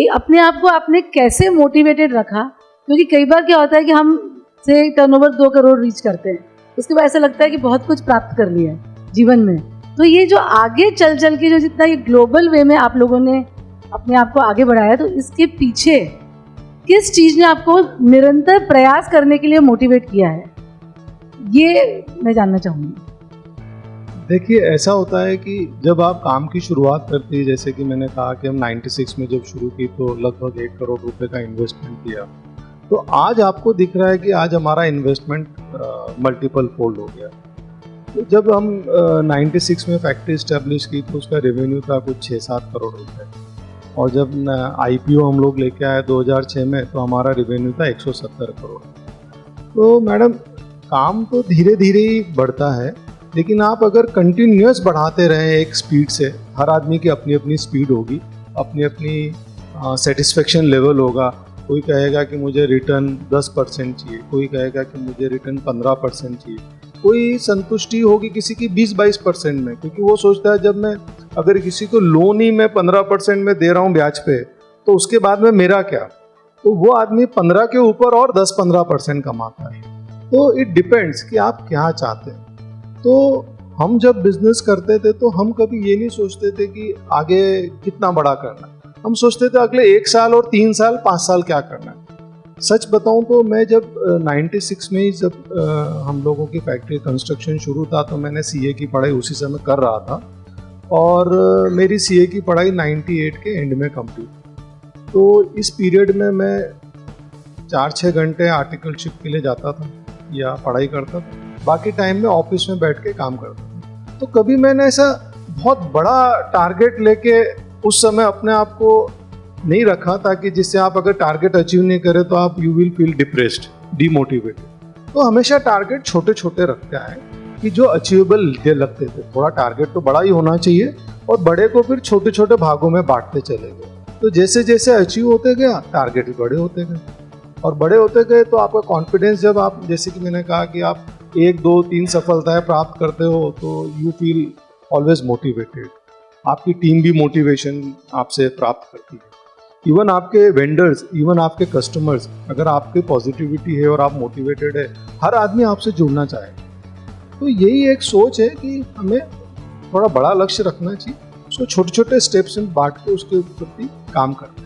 अपने आप को आपने कैसे मोटिवेटेड रखा? क्योंकि कई बार क्या होता है कि हम से टर्नओवर 2 करोड़ रीच करते हैं, उसके बाद ऐसा लगता है कि बहुत कुछ प्राप्त कर लिया है जीवन में। तो ये जो आगे चल के जो जितना ये ग्लोबल वे में आप लोगों ने अपने आप को आगे बढ़ाया, तो इसके पीछे किस चीज़ ने आपको निरंतर प्रयास करने के लिए मोटिवेट किया है, ये मैं जानना चाहूँगी। देखिए, ऐसा होता है कि जब आप काम की शुरुआत करते हैं, जैसे कि मैंने कहा कि हम 96 में जब शुरू की तो लगभग 1 करोड़ रुपए का इन्वेस्टमेंट किया। तो आज आपको दिख रहा है कि आज हमारा इन्वेस्टमेंट मल्टीपल फोल्ड हो गया। तो जब हम 96 में फैक्ट्री इस्टेब्लिश की तो उसका रेवेन्यू था कुछ 6-7 करोड़ रुपए, और जब IPO हम लोग लेके आए 2006 में तो हमारा रेवेन्यू था 170 करोड़। तो मैडम, काम तो धीरे धीरे ही बढ़ता है, लेकिन आप अगर कंटिन्यूअस बढ़ाते रहें एक स्पीड से, हर आदमी की अपनी अपनी स्पीड होगी, अपनी अपनी सेटिस्फेक्शन लेवल होगा। कोई कहेगा कि मुझे रिटर्न 10% चाहिए, कोई कहेगा कि मुझे रिटर्न 15% चाहिए, कोई संतुष्टि होगी किसी की 20-22% में, क्योंकि वो सोचता है जब मैं अगर किसी को लोन ही मैं 15% में दे रहा हूँ ब्याज पे, तो उसके बाद में मेरा क्या। तो वो आदमी 15 के ऊपर और 10-15% कमाता है। तो इट डिपेंड्स कि आप क्या चाहते हैं। तो हम जब बिजनेस करते थे तो हम कभी ये नहीं सोचते थे कि आगे कितना बड़ा करना है, हम सोचते थे अगले 1 साल और 3 साल 5 साल क्या करना है। सच बताऊं तो मैं जब 96 में ही जब हम लोगों की फैक्ट्री कंस्ट्रक्शन शुरू था तो मैंने CA की पढ़ाई उसी समय कर रहा था, और मेरी CA की पढ़ाई 98 के एंड में कंप्लीट। तो इस पीरियड में मैं 4-6 घंटे आर्टिकलशिप के लिए जाता था या पढ़ाई करता था, बाकी टाइम में ऑफिस में बैठ के काम करता था। तो कभी मैंने ऐसा बहुत बड़ा टारगेट लेके उस समय अपने आप को नहीं रखा, ताकि जिससे आप अगर टारगेट अचीव नहीं करें तो आप you will feel depressed, demotivated. तो हमेशा टारगेट छोटे छोटे रखते आए कि जो अचीवेबल लगते थे। थोड़ा टारगेट तो बड़ा ही होना चाहिए, और बड़े को फिर छोटे छोटे भागों में बांटते चले गए। तो जैसे जैसे अचीव होते गया टारगेट भी बड़े होते गए, और बड़े होते गए तो आपका कॉन्फिडेंस, जब आप जैसे कि मैंने कहा कि आप 1, 2, 3 सफलताएं प्राप्त करते हो तो यू फील ऑलवेज मोटिवेटेड। आपकी टीम भी मोटिवेशन आपसे प्राप्त करती है। इवन आपके वेंडर्स, इवन आपके कस्टमर्स, अगर आपके पॉजिटिविटी है और आप मोटिवेटेड है, हर आदमी आपसे जुड़ना चाहेगा। तो यही एक सोच है कि हमें थोड़ा बड़ा लक्ष्य रखना चाहिए, उसको छोटे छोटे स्टेप्स में बांट के उसके प्रति काम करना है।